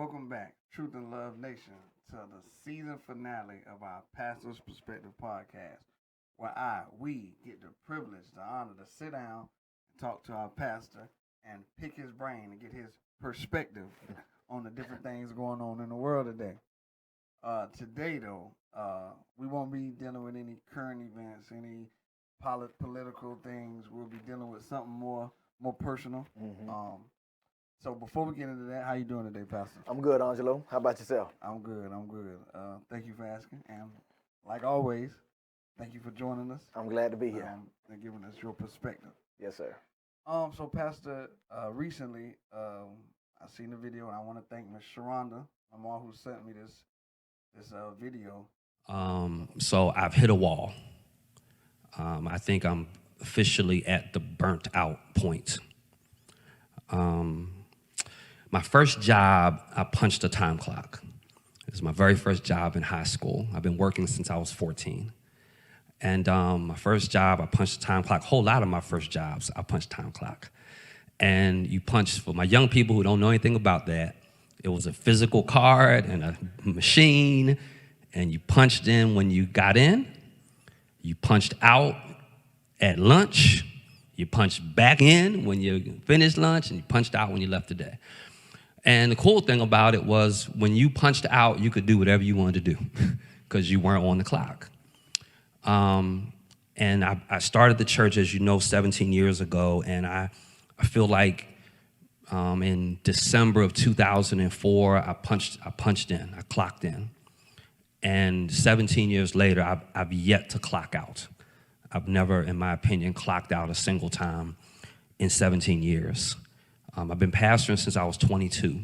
Welcome back, Truth and Love Nation, to the season finale of our Pastor's Perspective podcast, where we get the privilege, the honor to sit down and talk to our pastor and pick his brain and get his perspective on the different things going on in the world today. Today, though, we won't be dealing with any current events, any political things. We'll be dealing with something more personal. So before we get into that, how you doing today, Pastor? I'm good, Angelo. How about yourself? I'm good. I'm good. Thank you for asking, and like always, thank you for joining us. I'm glad to be here. And giving us your perspective. Yes, sir. So Pastor, recently, I seen the video, and I want to thank Miss Sharonda, my mom, who sent me this video. So I've hit a wall. I think I'm officially at the burnt out point. My first job, I punched a time clock. It was my very first job in high school. I've been working since I was 14. And my first job, I punched a time clock. A whole lot of my first jobs, I punched time clock. And you punch, for my young people who don't know anything about that, it was a physical card and a machine, and you punched in when you got in, you punched out at lunch, you punched back in when you finished lunch, and you punched out when you left the day. And the cool thing about it was when you punched out, you could do whatever you wanted to do because you weren't on the clock. And I started the church, as you know, 17 years ago, and I feel like in December of 2004, I punched in, I clocked in. And 17 years later, I've yet to clock out. I've never, in my opinion, clocked out a single time in 17 years. I've been pastoring since I was 22.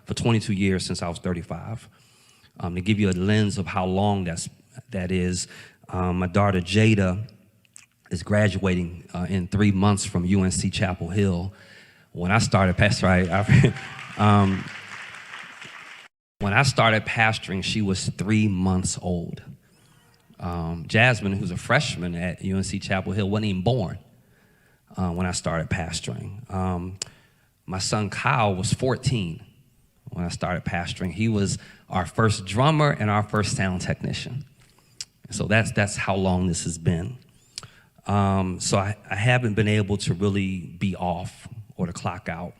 For 22 years since I was 35. To give you a lens of how long that is, my daughter Jada is graduating in 3 months from UNC Chapel Hill. When I started when I started pastoring, she was 3 months old. Jasmine, who's a freshman at UNC Chapel Hill, wasn't even born when I started pastoring. My son Kyle was 14 when I started pastoring. He was our first drummer and our first sound technician. So that's how long this has been. So I haven't been able to really be off or to clock out,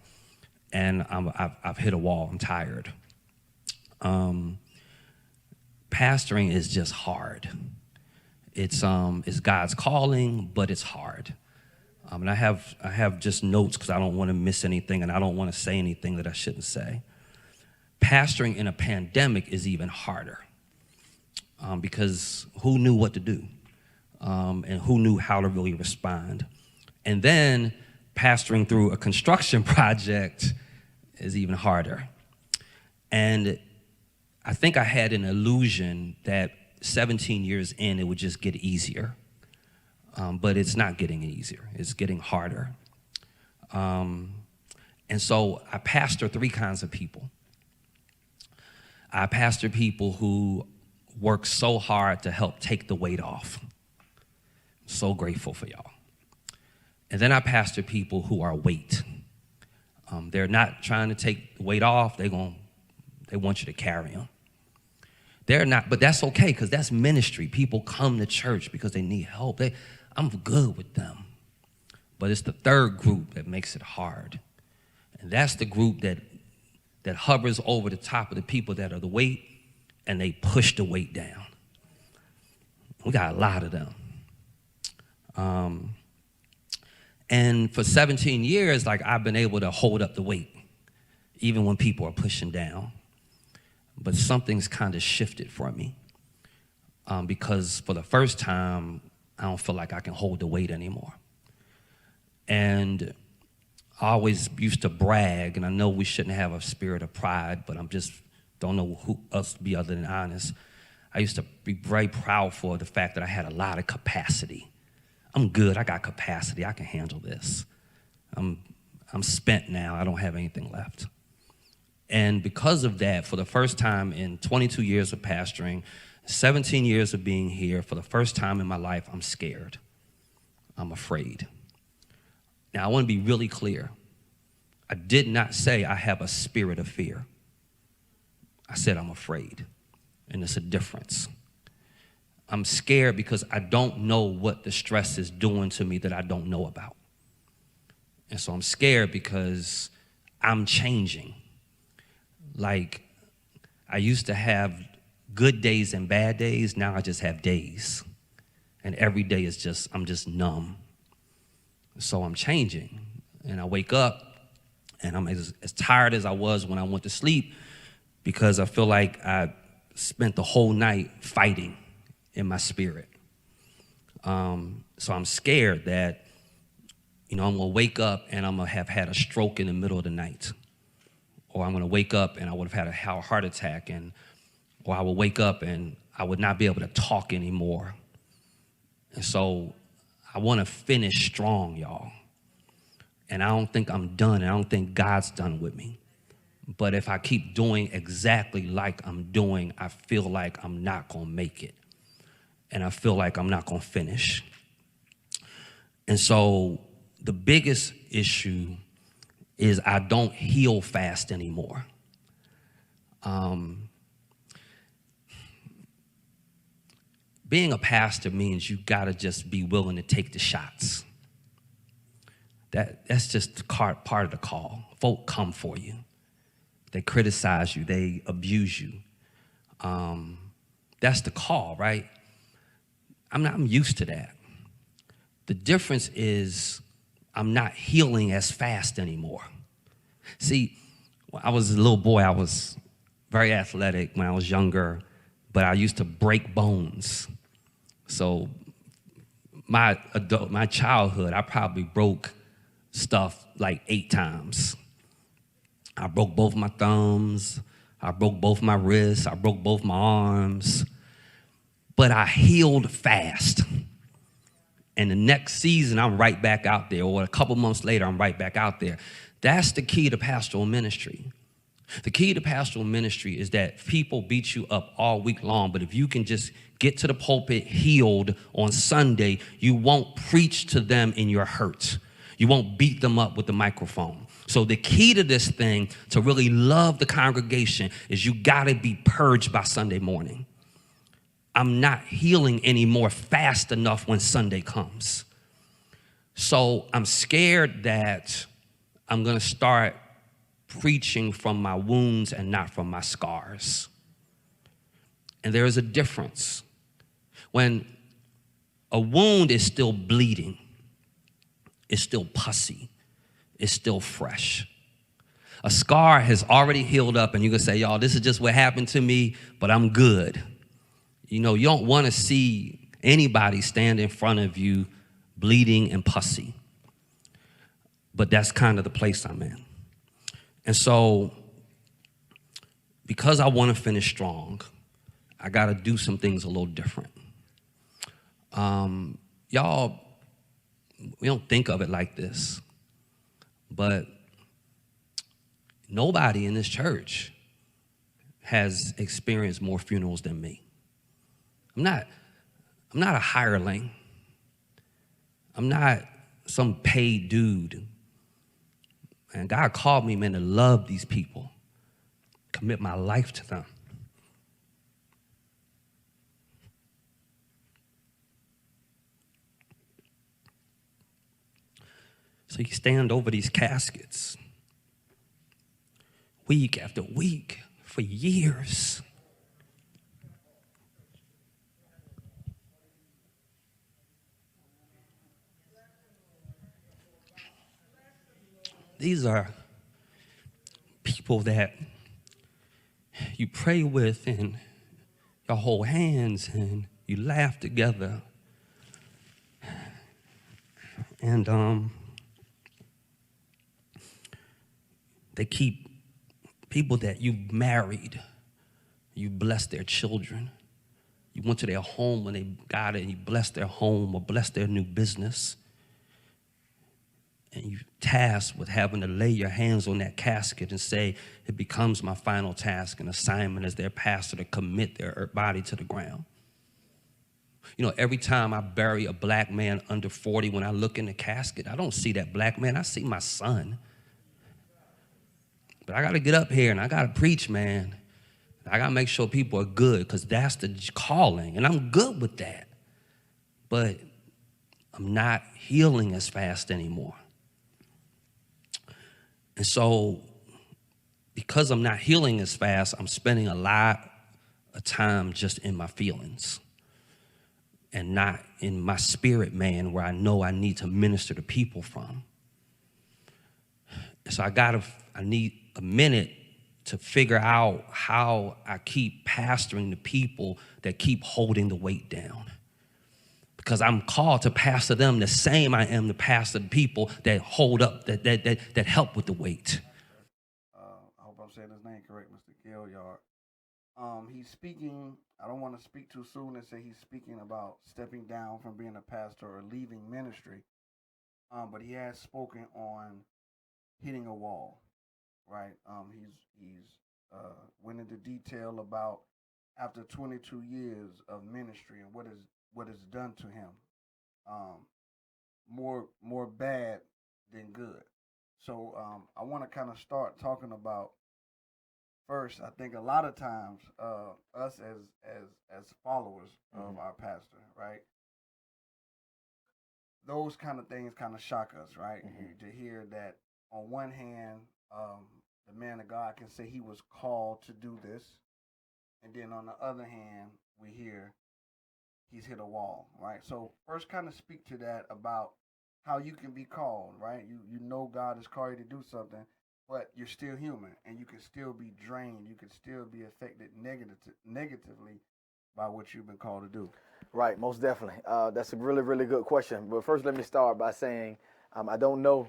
and I've hit a wall. I'm tired. Pastoring is just hard. It's God's calling, but it's hard. And I have just notes because I don't want to miss anything, and I don't want to say anything that I shouldn't say. Pastoring in a pandemic is even harder because who knew what to do and who knew how to really respond. And then pastoring through a construction project is even harder. And I think I had an illusion that 17 years in, it would just get easier. But it's not getting easier. It's getting harder. And so I pastor three kinds of people. I pastor people who work so hard to help take the weight off. I'm so grateful for y'all. And then I pastor people who are weight. They're not trying to take the weight off. They want you to carry them. They're not, but that's okay because that's ministry. People come to church because they need help. I'm good with them. But it's the third group that makes it hard. And that's the group that hovers over the top of the people that are the weight, and they push the weight down. We got a lot of them. And for 17 years, I've been able to hold up the weight, even when people are pushing down. But something's kind of shifted for me because for the first time, I don't feel like I can hold the weight anymore. And I always used to brag, and I know we shouldn't have a spirit of pride, but I'm just don't know who else to be other than honest. I used to be very proud for the fact that I had a lot of capacity. I'm good, I got capacity, I can handle this. I'm spent now, I don't have anything left. And because of that, for the first time in 22 years of pastoring, 17 years of being here, for the first time in my life, I'm scared. I'm afraid. Now, I want to be really clear. I did not say I have a spirit of fear. I said I'm afraid, and it's a difference. I'm scared because I don't know what the stress is doing to me that I don't know about. And so I'm scared because I'm changing. Like, I used to have good days and bad days. Now I just have days. And every day is just, I'm just numb. So I'm changing. And I wake up and I'm as tired as I was when I went to sleep because I feel like I spent the whole night fighting in my spirit. So I'm scared that, I'm gonna wake up and I'm gonna have had a stroke in the middle of the night. Or I'm gonna wake up and I would have had a heart attack, or I would wake up and I would not be able to talk anymore. And so I wanna finish strong, y'all. And I don't think I'm done, and I don't think God's done with me. But if I keep doing exactly like I'm doing, I feel like I'm not gonna make it. And I feel like I'm not gonna finish. And so the biggest issue is I don't heal fast anymore. Being a pastor means you gotta just be willing to take the shots. That's just part of the call. Folk come for you. They criticize you, they abuse you. That's the call, right? I'm used to that. The difference is I'm not healing as fast anymore. See, when I was a little boy, I was very athletic when I was younger, but I used to break bones. So my childhood, I probably broke stuff like 8 times. I broke both my thumbs, I broke both my wrists, I broke both my arms, but I healed fast. And the next season, I'm right back out there, or a couple months later, I'm right back out there. That's the key to pastoral ministry. The key to pastoral ministry is that people beat you up all week long, but if you can just get to the pulpit healed on Sunday, you won't preach to them in your hurt. You won't beat them up with the microphone. So the key to this thing, to really love the congregation, is you gotta be purged by Sunday morning. I'm not healing anymore fast enough when Sunday comes. So I'm scared that I'm gonna start preaching from my wounds and not from my scars. And there is a difference. When a wound is still bleeding, it's still pussy, it's still fresh. A scar has already healed up and you can say, y'all, this is just what happened to me, but I'm good. You don't want to see anybody stand in front of you bleeding and pussy. But that's kind of the place I'm in. And so, because I want to finish strong, I got to do some things a little different. Y'all, we don't think of it like this, but nobody in this church has experienced more funerals than me. I'm not a hireling. I'm not some paid dude. And God called me, man, to love these people, commit my life to them. So you stand over these caskets week after week for years. These are people that you pray with and you hold hands and you laugh together. And they keep people that you've married, you bless their children. You went to their home when they got it and you blessed their home or blessed their new business. And you tasked with having to lay your hands on that casket and say, it becomes my final task and assignment as their pastor to commit their body to the ground. Every time I bury a black man under 40, when I look in the casket, I don't see that black man, I see my son. But I got to get up here and I got to preach, man. I got to make sure people are good because that's the calling, and I'm good with that. But I'm not healing as fast anymore. And so because I'm not healing as fast, I'm spending a lot of time just in my feelings and not in my spirit man where I know I need to minister to people from. So I need a minute to figure out how I keep pastoring the people that keep holding the weight down. Because I'm called to pastor them the same I am to pastor the people that hold up, that help with the weight. I hope I'm saying his name correct, Mr. Gilliard. He's speaking, I don't want to speak too soon and say he's speaking about stepping down from being a pastor or leaving ministry. But he has spoken on hitting a wall, right? He's went into detail about after 22 years of ministry and what is done to him. More bad than good. So I want to kind of start talking about first. I think a lot of times us as followers of our pastor, right? Those kind of things kind of shock us, right? To hear that on one hand, the man of God can say he was called to do this, and then on the other hand, we hear he's hit a wall, right? So first, kind of speak to that about how you can be called, right? You know God has called you to do something, but you're still human, and you can still be drained. You can still be affected negatively by what you've been called to do. Right, most definitely. That's a really, really good question. But first, let me start by saying I don't know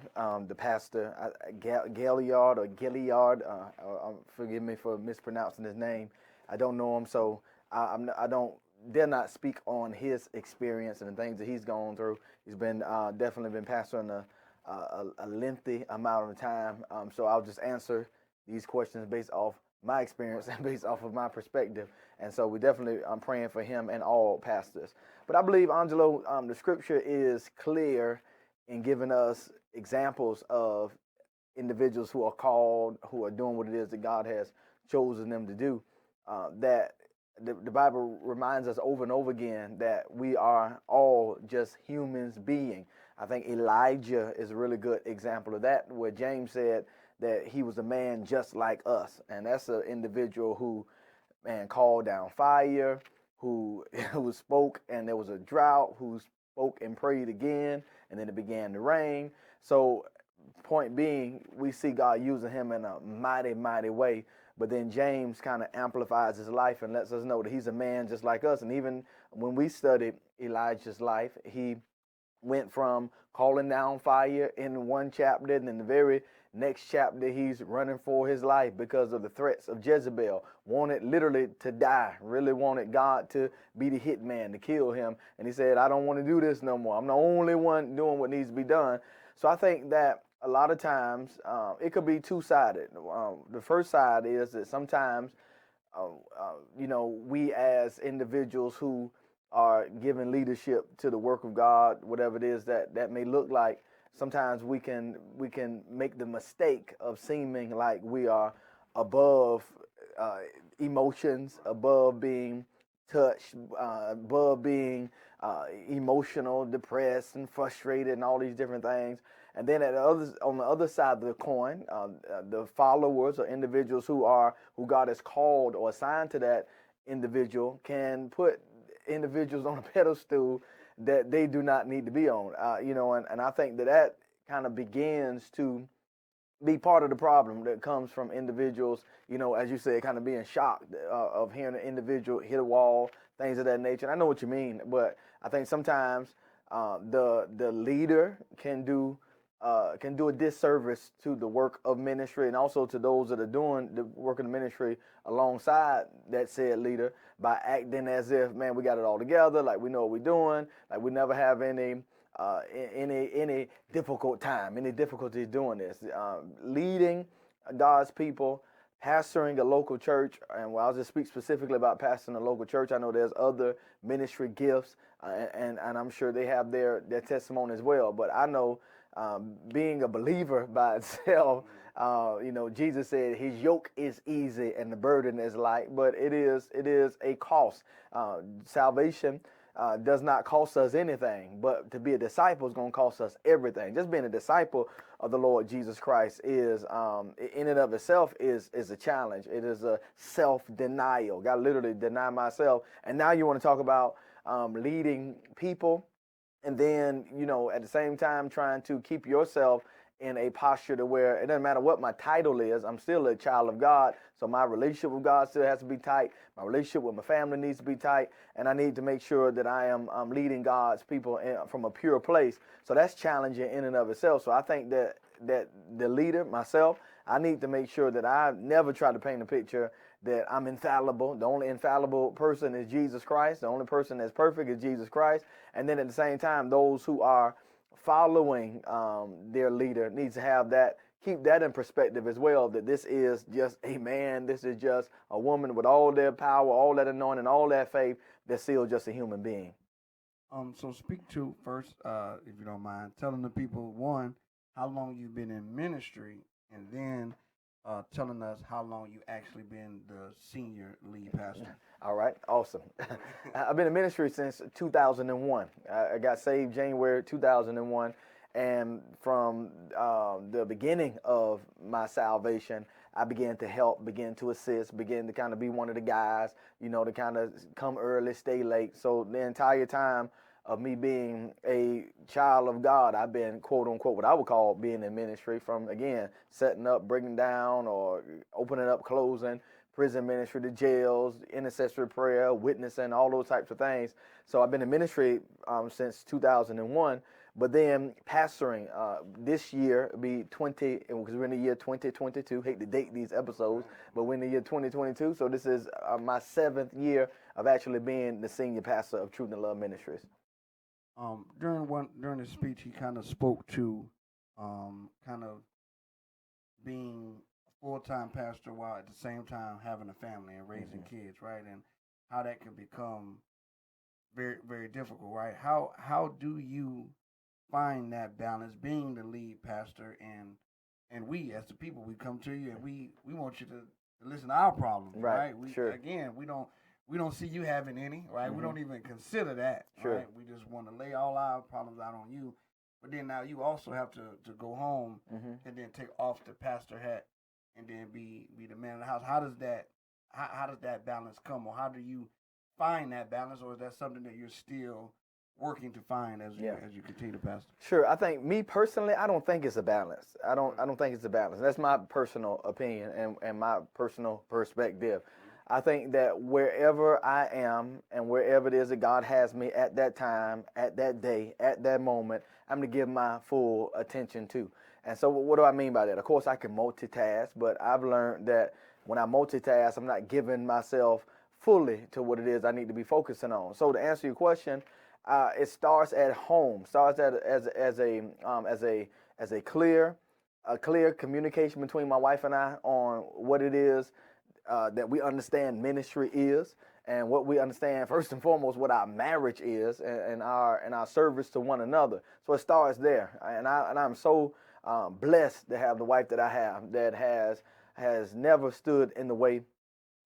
the pastor, Gilliard or Gilliard. Forgive me for mispronouncing his name. I don't know him, so I don't dare not speak on his experience and the things that he's gone through. He's been definitely been pastoring a lengthy amount of time. So I'll just answer these questions based off my experience and based off of my perspective. And so I'm praying for him and all pastors. But I believe, Angelo, the scripture is clear in giving us examples of individuals who are called, who are doing what it is that God has chosen them to do. That the Bible reminds us over and over again that we are all just humans being. I think Elijah is a really good example of that, where James said that he was a man just like us. And that's an individual who, man, called down fire, who spoke and there was a drought, who spoke and prayed again, and then it began to rain. So point being, we see God using him in a mighty, mighty way. But then James kind of amplifies his life and lets us know that he's a man just like us. And even when we studied Elijah's life, he went from calling down fire in one chapter, and in the very next chapter, he's running for his life because of the threats of Jezebel. Wanted literally to die, really wanted God to be the hitman, to kill him. And he said, I don't want to do this no more. I'm the only one doing what needs to be done. So I think that a lot of times it could be two-sided. The first side is that sometimes, we as individuals who are giving leadership to the work of God, whatever it is that may look like, sometimes we can make the mistake of seeming like we are above emotions, above being touched, above being emotional, depressed, and frustrated, and all these different things. And then on the other side of the coin, the followers or individuals who God has called or assigned to that individual can put individuals on a pedestal that they do not need to be on. And I think that kind of begins to be part of the problem that comes from individuals, as you said, kind of being shocked of hearing an individual hit a wall, things of that nature. And I know what you mean, but I think sometimes the leader can do a disservice to the work of ministry and also to those that are doing the work of the ministry alongside that said leader by acting as if, man, we got it all together, like we know what we're doing, like we never have any difficult time, any difficulties doing this. Leading God's people, pastoring a local church, and I'll just speak specifically about pastoring a local church. I know there's other ministry gifts, and I'm sure they have their testimony as well. But I know being a believer by itself, Jesus said his yoke is easy and the burden is light, but it is a cost. Salvation does not cost us anything, but to be a disciple is going to cost us everything. Just being a disciple of the Lord Jesus Christ is, in and of itself, is a challenge. It is a self-denial. Got to literally deny myself. And now you want to talk about leading people, and then, at the same time trying to keep yourself in a posture to where it doesn't matter what my title is, I'm still a child of God. So my relationship with God still has to be tight. My relationship with my family needs to be tight. And I need to make sure that I am leading God's people from a pure place. So that's challenging in and of itself. So I think that the leader, myself, I need to make sure that I never try to paint a picture that I'm infallible. The only infallible person is Jesus Christ. The only person that's perfect is Jesus Christ. And then at the same time, those who are following their leader needs to have that, keep that in perspective as well, that this is just a man, this is just a woman with all their power, all that anointing, all that faith, they're still just a human being. So speak to first, if you don't mind, telling the people, one, how long you've been in ministry, and then telling us how long you actually been the senior lead pastor. All right, awesome. I've been in ministry since 2001. I got saved January 2001, and from the beginning of my salvation, I began to help, began to assist, began to kind of be one of the guys, to kind of come early, stay late. So the entire time of me being a child of God, I've been, quote unquote, what I would call being in ministry, from, again, setting up, breaking down, or opening up, closing, prison ministry, the jails, intercessory prayer, witnessing, all those types of things. So I've been in ministry since 2001, but then pastoring this year be 20, because we're in the year 2022. Hate to date these episodes, but we're in the year 2022. So this is my 7th year of actually being the senior pastor of Truth and Love Ministries. During the speech, he kind of spoke to kind of being a full-time pastor while at the same time having a family and raising kids, right? And how that can become very, very difficult, right? How do you find that balance being the lead pastor, and we as the people, we come to you and we want you to listen to our problems, right? We don't see you having any, right? We don't even consider that, right? We just want to lay all our problems out on you. But then now you also have to go home and then take off the pastor hat and then be the man of the house. How does that balance come, or how do you find that balance, or is that something that you're still working to find as you continue to pastor? Sure. I think, me personally, I don't think it's a balance. I don't think it's a balance. That's my personal opinion and my personal perspective. I think that wherever I am and wherever it is that God has me at that time, at that day, at that moment, I'm going to give my full attention to. And so what do I mean by that? Of course, I can multitask, but I've learned that when I multitask, I'm not giving myself fully to what it is I need to be focusing on. So to answer your question, it starts at home. Starts as a clear communication between my wife and I on what it is that we understand ministry is, and what we understand, first and foremost, what our marriage is, and our service to one another. So it starts there, and I'm so blessed to have the wife that I have, that has never stood in the way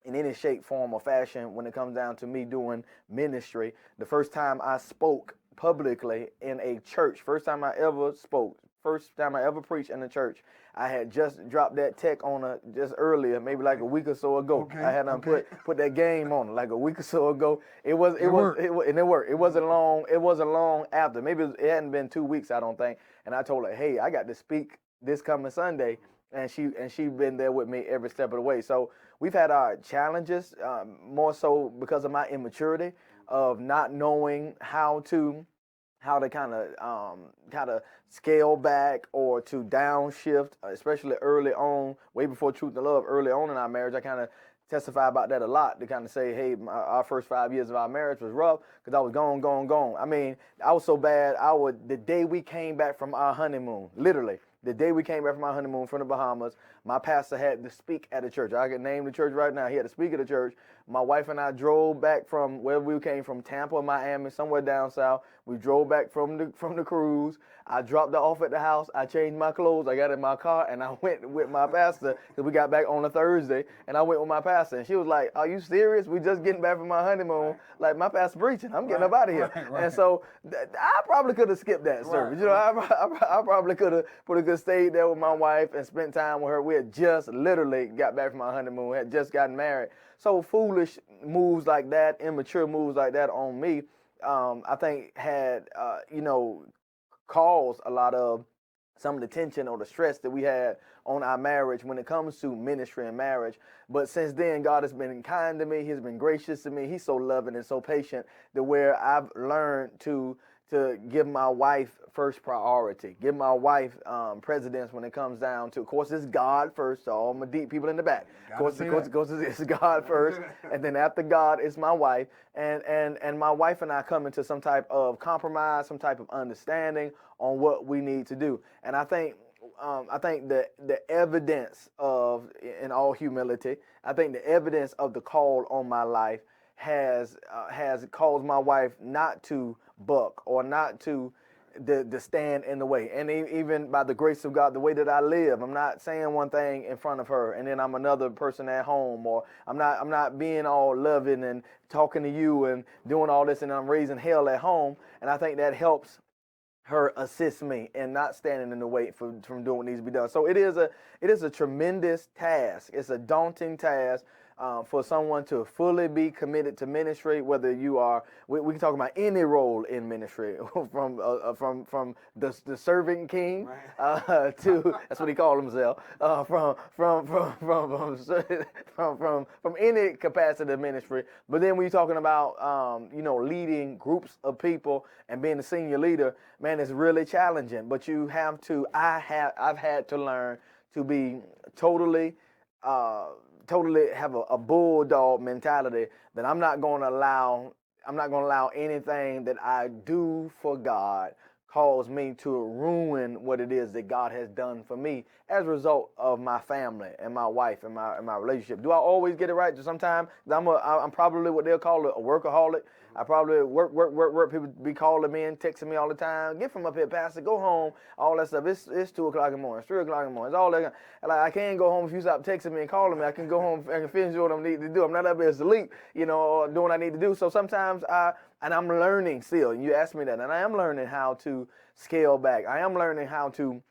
in any shape, form, or fashion when it comes down to me doing ministry. The first time I spoke publicly in a church, first time I ever preached in a church, I had just dropped that tech on just earlier, maybe like a week or so ago. Okay, I had put that game on like a week or so ago. It worked. It wasn't long after. Maybe it hadn't been 2 weeks, I don't think. And I told her, hey, I got to speak this coming Sunday, and she been there with me every step of the way. So we've had our challenges, more so because of my immaturity of not knowing how to kind of scale back or to downshift, especially early on, way before Truth and Love, early on in our marriage. I kind of testify about that a lot, to kind of say, hey, our first 5 years of our marriage was rough because I was gone. I mean, I was so bad, the day we came back from our honeymoon, literally, The day we came back from our honeymoon from the Bahamas, my pastor had to speak at a church. I can name the church right now. He had to speak at a church. My wife and I drove back from where we came from, Tampa, Miami, somewhere down south. We drove back from the cruise. I dropped her off at the house. I changed my clothes. I got in my car, and I went with my pastor because we got back on a Thursday, and I went with my pastor. And she was like, "Are you serious? We just getting back from my honeymoon. Like, my pastor preaching. I'm getting up out of here." And so I probably could have skipped that service. You know, I probably could have stayed there with my wife and spent time with her. We had just literally got back from our honeymoon, had just gotten married. So foolish moves like that, immature moves like that on me, I think had, caused a lot of some of the tension or the stress that we had on our marriage when it comes to ministry and marriage. But since then, God has been kind to me. He's been gracious to me. He's so loving and so patient that where I've learned to give my wife first priority, give my wife precedence when it comes down to, of course, it's God first, so all my deep people in the back. Of course, it's God first, and then after God, it's my wife. And my wife and I come into some type of compromise, some type of understanding on what we need to do. And I think the evidence of, in all humility, I think the evidence of the call on my life has caused my wife not to buck or not to stand in the way. And even by the grace of God, the way that I live, I'm not saying one thing in front of her and then I'm another person at home, or I'm not being all loving and talking to you and doing all this and I'm raising hell at home. And I think that helps her assist me in not standing in the way from doing what needs to be done. So it is a tremendous task. It's a daunting task for someone to fully be committed to ministry, whether you are, we can talk about any role in ministry, from the servant king to, that's what he called himself, from any capacity of ministry. But then when you're talking about leading groups of people and being a senior leader, man, it's really challenging. But you have to, I've had to learn to be totally have a bulldog mentality, that I'm not going to allow anything that I do for God cause me to ruin what it is that God has done for me as a result of my family and my wife and my relationship. Do I always get it right? Sometimes I'm probably what they'll call a workaholic. I probably work. People be calling me and texting me all the time. Get from up here, Pastor. Go home. All that stuff. It's 2 o'clock in the morning. It's 3 o'clock in the morning. It's all that. Like, I can't go home if you stop texting me and calling me. I can go home. I can finish what I need to do. I'm not up here asleep, or doing what I need to do. So sometimes I'm learning still. You asked me that, and I am learning how to scale back. I am learning how to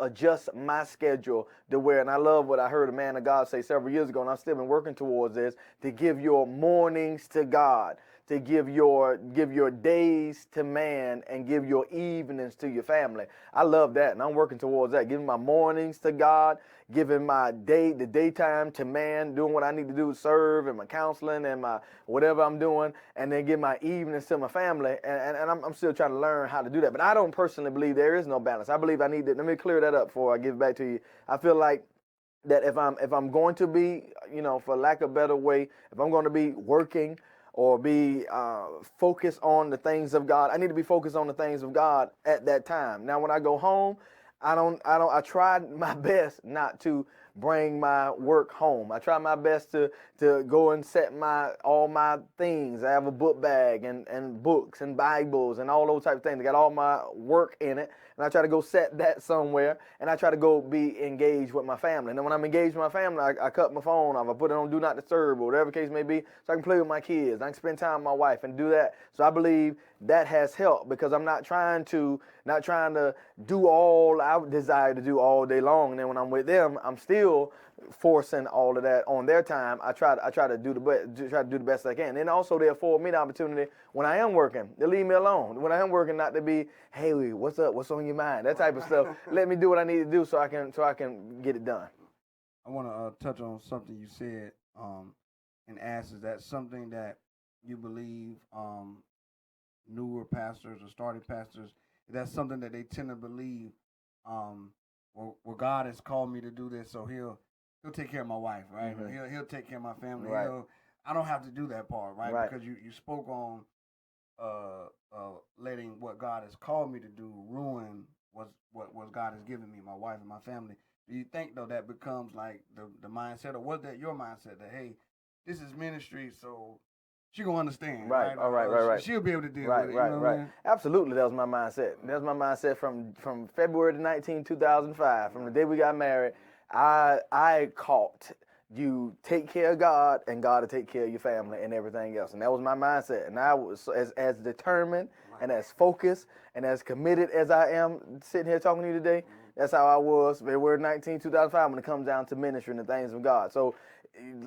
adjust my schedule to where, and I love what I heard a man of God say several years ago, and I've still been working towards this, to give your mornings to God, to give your days to man, and give your evenings to your family. I love that, and I'm working towards that, giving my mornings to God, giving the daytime to man, doing what I need to do to serve, and my counseling and my whatever I'm doing, and then give my evenings to my family. And I'm still trying to learn how to do that. But I don't personally believe there is no balance. I believe I need to, let me clear that up before I give it back to you. I feel like that if I'm going to be, for lack of a better way, if I'm going to be working or be focused on the things of God, I need to be focused on the things of God at that time. Now, when I go home, I tried my best not to bring my work home. I try my best to go and set all my things. I have a book bag and books and Bibles and all those type of things. I got all my work in it, and I try to go set that somewhere, and I try to go be engaged with my family. And then when I'm engaged with my family, I cut my phone off. I put it on Do Not Disturb or whatever the case may be, so I can play with my kids. I can spend time with my wife and do that. So I believe that has helped, because I'm not trying to do all I desire to do all day long. And then when I'm with them, I'm still forcing all of that on their time. I try to do the best I can. And also they afford me the opportunity when I am working to leave me alone. When I am working, not to be, hey, what's up? What's on your mind? That type of stuff. Let me do what I need to do so I can get it done. I want to touch on something you said and ask, is that something that you believe newer pastors or starting pastors, that's something that they tend to believe, well, God has called me to do this, so he'll take care of my wife, right? Mm-hmm. He'll take care of my family. Right. I don't have to do that part, right? Right. Because you spoke on letting what God has called me to do ruin what God has given me, my wife and my family. Do you think though that becomes like the mindset, or was that your mindset that hey, this is ministry, so she gonna understand, Right. right? All right. Right. She'll be able to deal Right, with it. right, You know what right. I mean? Absolutely, that was my mindset. That was my mindset from February 19, 2005. From the day we got married, I caught you take care of God and God to take care of your family and everything else. And that was my mindset. And I was as determined and as focused and as committed as I am sitting here talking to you today. That's how I was February 19, 2005 when it comes down to ministry and the things of God. So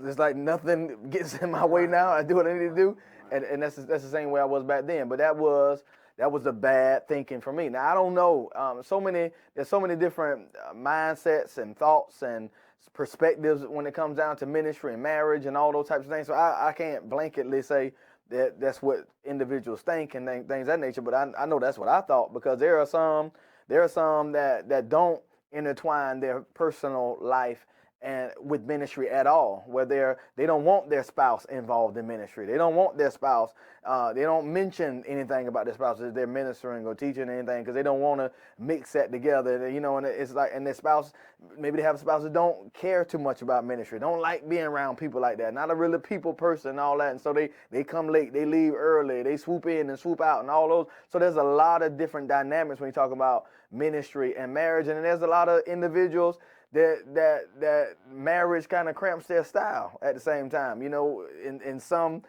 it's like nothing gets in my way now. I do what I need to do. And that's the same way I was back then. But that was the bad thinking for me. Now I don't know. There's so many different mindsets and thoughts and perspectives when it comes down to ministry and marriage and all those types of things. So I can't blanketly say that that's what individuals think and things of that nature. But I know that's what I thought, because there are some that don't intertwine their personal life and with ministry at all, where they don't want their spouse involved in ministry. They don't want their spouse. They don't mention anything about their spouse as they're ministering or teaching anything, because they don't want to mix that together. You know, and it's like, and their spouse, maybe they have spouses that don't care too much about ministry, don't like being around people like that, not a really people person and all that. And so they come late, they leave early, they swoop in and swoop out and all those. So there's a lot of different dynamics when you talk about ministry and marriage, and there's a lot of individuals that marriage kind of cramps their style at the same time. You know, in some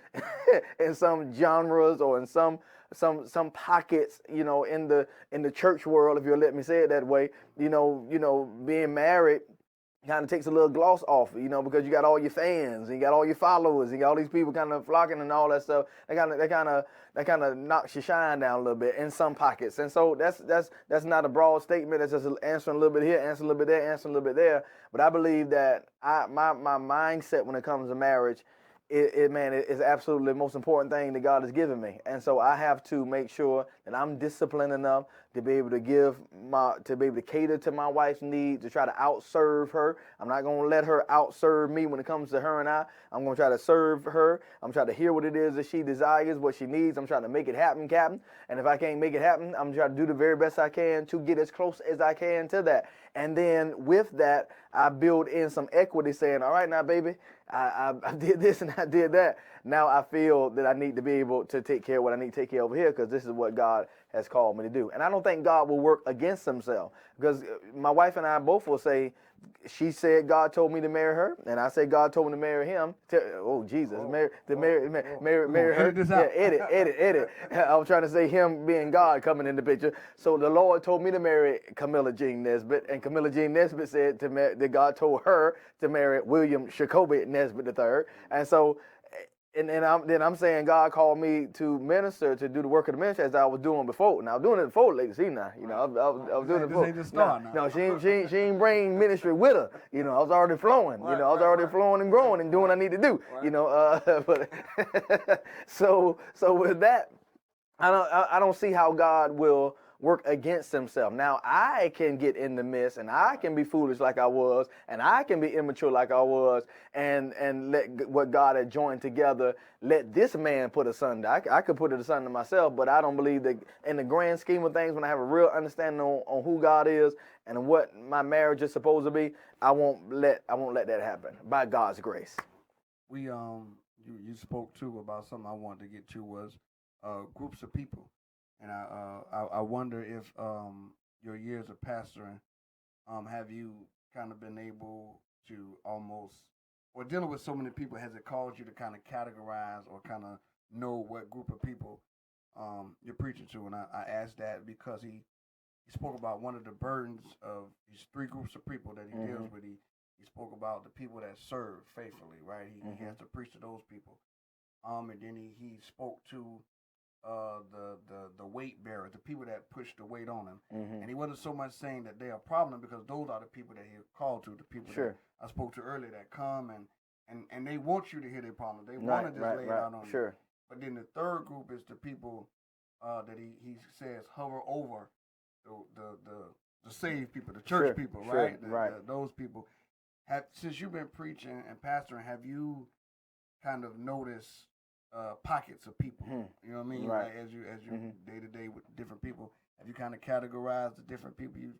in some genres or in some pockets, you know, in the church world, if you'll let me say it that way, you know, being married kind of takes a little gloss off, you know, because you got all your fans and you got all your followers, you got all these people kind of flocking and all that stuff. That kind of knocks your shine down a little bit in some pockets. And so that's not a broad statement. That's just answering a little bit here, answering a little bit there, answering a little bit there. But I believe that my mindset when it comes to marriage, it is absolutely the most important thing that God has given me. And so I have to make sure that I'm disciplined enough to be able to cater to my wife's needs, to try to outserve her. I'm not going to let her outserve me when it comes to her and I. I'm going to try to serve her. I'm trying to hear what it is that she desires, what she needs. I'm trying to make it happen, Captain. And if I can't make it happen, I'm trying to do the very best I can to get as close as I can to that. And then with that, I build in some equity, saying, all right, now, baby, I did this and I did that. Now I feel that I need to be able to take care of what I need to take care of over here, because this is what God has called me to do. And I don't think God will work against himself, because my wife and I both will say, she said God told me to marry her, and I said God told me to marry him. Marry her. Yeah, edit. I was trying to say him being God coming in the picture. So the Lord told me to marry Camilla Jean Nesbitt, and Camilla Jean Nesbitt said that God told her to marry William Cobie Nesbitt III. And so, I'm saying God called me to minister, to do the work of the ministry as I was doing before. Now I was doing it before, ladies. See now, you know, I was doing it before. No, she ain't bring ministry with her. You know, I was already flowing. You know, I was already flowing and growing and doing what I need to do. You know, but so with that, I don't see how God will work against himself. Now I can get in the midst, and I can be foolish like I was, and I can be immature like I was, and let what God had joined together, let this man put asunder. I could put it asunder myself, but I don't believe that in the grand scheme of things, when I have a real understanding on who God is and what my marriage is supposed to be, I won't let that happen by God's grace. We you spoke too about something I wanted to get to was groups of people. And I wonder if your years of pastoring, have you kind of been able to almost, or dealing with so many people, has it caused you to kind of categorize or kind of know what group of people you're preaching to? And I asked that because he spoke about one of the burdens of these three groups of people that he deals with. He spoke about the people that serve faithfully, right? He has to preach to those people. And then he spoke to the weight bearers, the people that push the weight on him. And he wasn't so much saying that they're a problem, because those are the people that he called to, the people that I spoke to earlier that come and they want you to hear their problem. They want to just lay it out on you. But then the third group is the people that he says hover over the saved people, the church people, right? Those people. Since you've been preaching and pastoring, have you kind of noticed pockets of people, you know what I mean? Like as you day to day with different people, Have you kind of categorized the different people you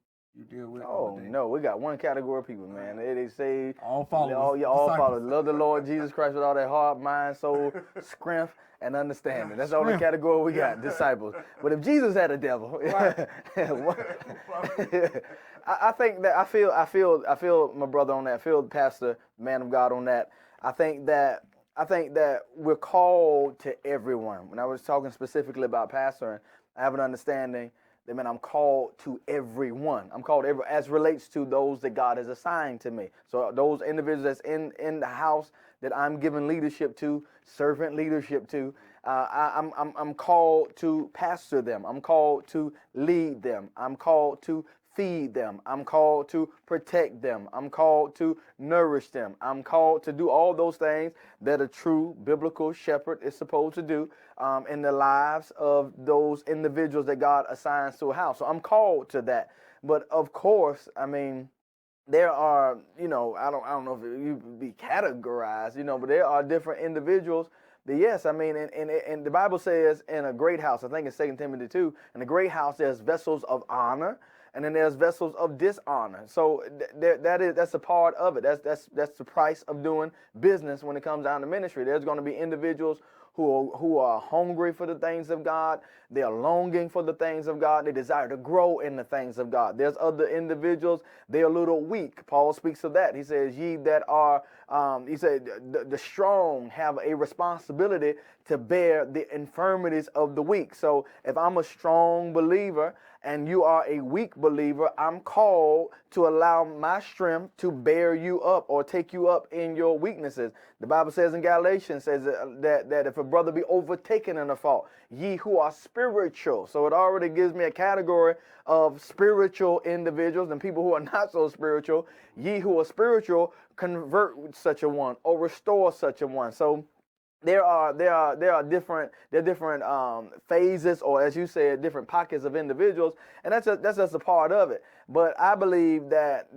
deal with? Oh no, we got one category of people, man. They say all followers. All followers. Love the Lord Jesus Christ with all their heart, mind, soul, strength, and understanding. That's the only category we got, disciples. But if Jesus had a devil, I think that I feel my brother on that. I feel pastor, man of God on that. I think that we're called to everyone. When I was talking specifically about pastoring, I have an understanding that, man, I'm called to everyone. I'm called as relates to those that God has assigned to me. So those individuals that's in the house that I'm giving leadership to, servant leadership to, I'm called to pastor them. I'm called to lead them. I'm called to feed them. I'm called to protect them. I'm called to nourish them. I'm called to do all those things that a true biblical shepherd is supposed to do in the lives of those individuals that God assigns to a house. So I'm called to that. But of course, I mean, there are, I don't know if you be categorized, but there are different individuals. But yes, I mean, and the Bible says in a great house, I think it's 2 Timothy 2, in a great house there's vessels of honor, and then there's vessels of dishonor. So that's a part of it. That's the price of doing business when it comes down to ministry. There's going to be individuals who are hungry for the things of God. They are longing for the things of God. They desire to grow in the things of God. There's other individuals, they're a little weak. Paul speaks of that. He says, ye that are, he said, the strong have a responsibility to bear the infirmities of the weak. So if I'm a strong believer and you are a weak believer, I'm called to allow my strength to bear you up or take you up in your weaknesses. The Bible says in Galatians says that if a brother be overtaken in a fault, ye who are spiritual. So it already gives me a category of spiritual individuals and people who are not so spiritual. Ye who are spiritual, convert such a one or restore such a one. So there are different phases, or as you said, different pockets of individuals, and that's just a part of it. But I believe that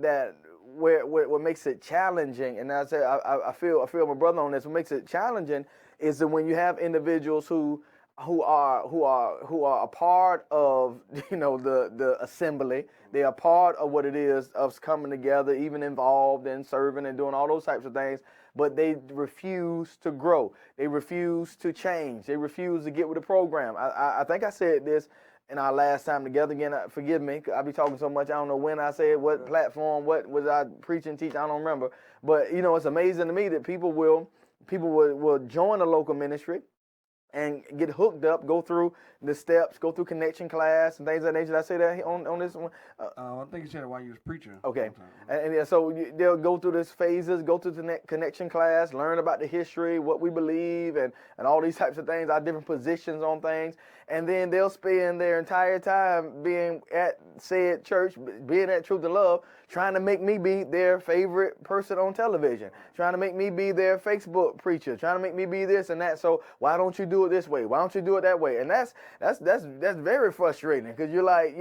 what makes it challenging, and I say I feel my brother on this. What makes it challenging is that when you have individuals who are a part of the assembly, they are part of what it is of coming together, even involved in serving and doing all those types of things, but they refuse to grow. They refuse to change. They refuse to get with the program. I think I said this in our last time together. Again, forgive me, I be talking so much. I don't know when I said what platform, what was I preaching, teach. I don't remember. But it's amazing to me that people will join a local ministry and get hooked up, go through the steps, go through connection class and things of that nature. Did I say that on this one? I think you said it while you was preaching. Okay. And so they'll go through these phases, go through the connection class, learn about the history, what we believe, and all these types of things, our different positions on things. And then they'll spend their entire time being at said church, being at Truth and Love, trying to make me be their favorite person on television, trying to make me be their Facebook preacher, trying to make me be this and that. So why don't you do it this way? Why don't you do it that way? And that's very frustrating, because you're like,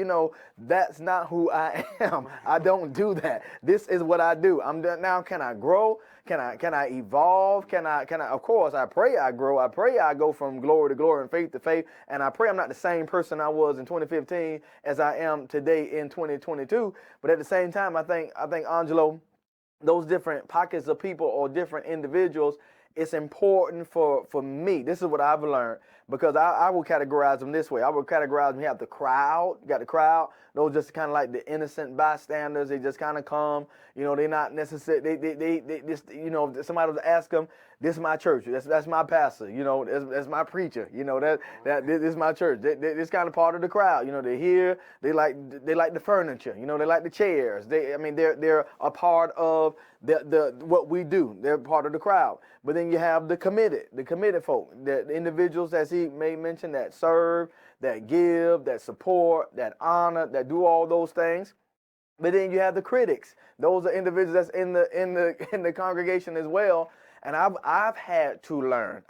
that's not who I am. I don't do that. This is what I do. I'm done now. Can I grow? Can I evolve? Can I, of course, I pray I grow. I pray I go from glory to glory and faith to faith. And I pray I'm not the same person I was in 2015 as I am today in 2022. But at the same time, I think Angelo, those different pockets of people or different individuals, it's important for me. This is what I've learned, because I will categorize them this way. I will categorize them. You have the crowd. You got the crowd. Those just kind of like the innocent bystanders. They just kind of come. They're not necessarily. They just, if somebody was to ask them, this is my church. That's my pastor. That's my preacher. That this is my church. This kind of part of the crowd. They're here. They like the furniture. They like the chairs. They're a part of the what we do. They're part of the crowd. But then you have the committed folk, the individuals, as he may mention, that serve, that give, that support, that honor, that do all those things. But then you have the critics. Those are individuals that's in the congregation as well. And I've had to learn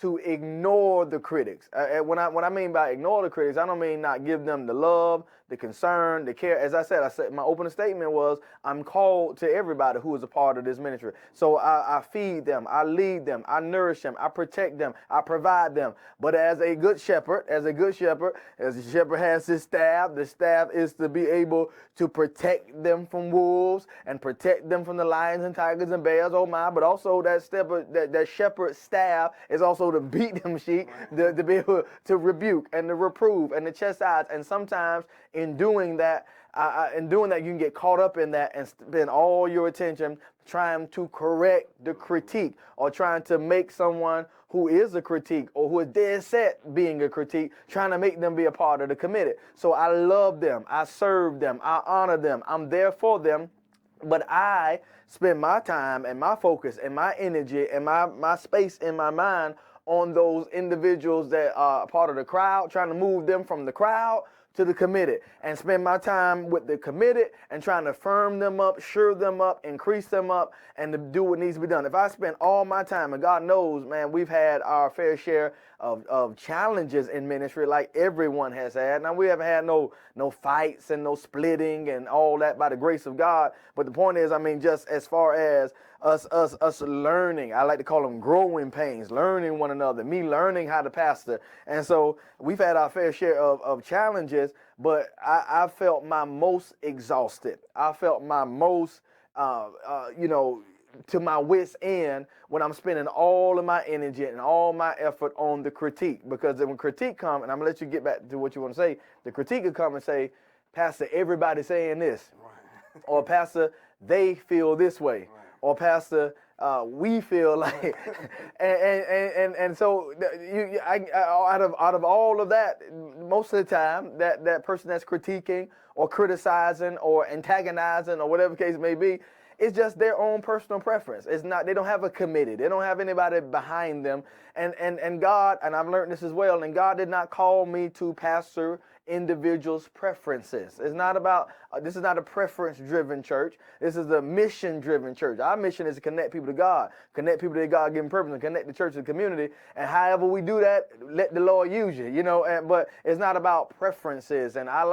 to ignore the critics. When I mean by ignore the critics, I don't mean not give them the love, the concern, the care. As I said, my opening statement was, I'm called to everybody who is a part of this ministry. So I feed them, I lead them, I nourish them, I protect them, I provide them. But as a good shepherd, as a shepherd has his staff, the staff is to be able to protect them from wolves and protect them from the lions and tigers and bears, oh my, but also that shepherd staff is also to beat them sheep, to be able to rebuke and to reprove and to chastise. And sometimes in doing that, you can get caught up in that and spend all your attention trying to correct the critique or trying to make someone who is a critique or who is dead set being a critique, trying to make them be a part of the committed. So I love them, I serve them, I honor them, I'm there for them, but I spend my time and my focus and my energy and my space in my mind on those individuals that are part of the crowd, trying to move them from the crowd to the committed, and spend my time with the committed and trying to firm them up, sure them up, increase them up, and to do what needs to be done. If I spend all my time, and God knows, man, we've had our fair share of challenges in ministry like everyone has had. Now, we haven't had no fights and no splitting and all that by the grace of God. But the point is, I mean, just as far as us learning, I like to call them growing pains, learning one another, me learning how to pastor. And so we've had our fair share of challenges, but I felt my most exhausted. I felt my most, to my wit's end when I'm spending all of my energy and all my effort on the critique. Because when critique comes, and I'm going to let you get back to what you want to say, the critique will come and say, Pastor, everybody's saying this. Right. Or Pastor, they feel this way. Right. Or Pastor, we feel like, and so out of all of that, most of the time, that person that's critiquing or criticizing or antagonizing or whatever the case may be, it's just their own personal preference. It's not, they don't have a committee. They don't have anybody behind them. And God, and I've learned this as well, and God did not call me to pastor individuals' preferences. It's not about, this is not a preference-driven church. This is a mission-driven church. Our mission is to connect people to God, connect people to their God-given purpose, and connect the church to the community. And however we do that, let the Lord use you, but it's not about preferences. And I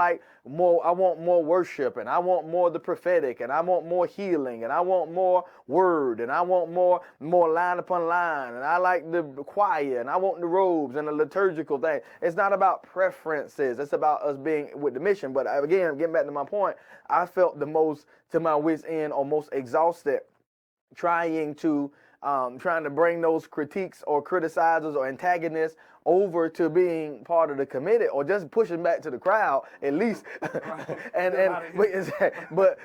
want more worship, and I want more of the prophetic, and I want more healing, and I want more word, and I want more line upon line, and I like the choir, and I want the robes and the liturgical thing. It's not about preferences. It's about us being with the mission. But again, getting back to my point, I felt the most to my wit's end or most exhausted trying to bring those critiques or criticizers or antagonists over to being part of the committed, or just pushing back to the crowd at least. but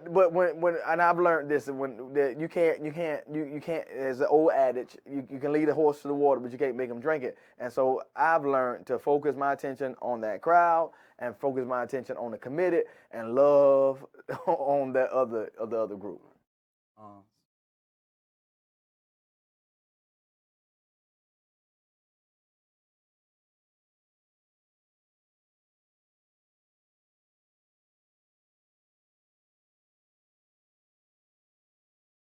when I've learned this, you can't, as an old adage, you can lead a horse to the water, but you can't make him drink it. And so I've learned to focus my attention on that crowd and focus my attention on the committed and love on the other group.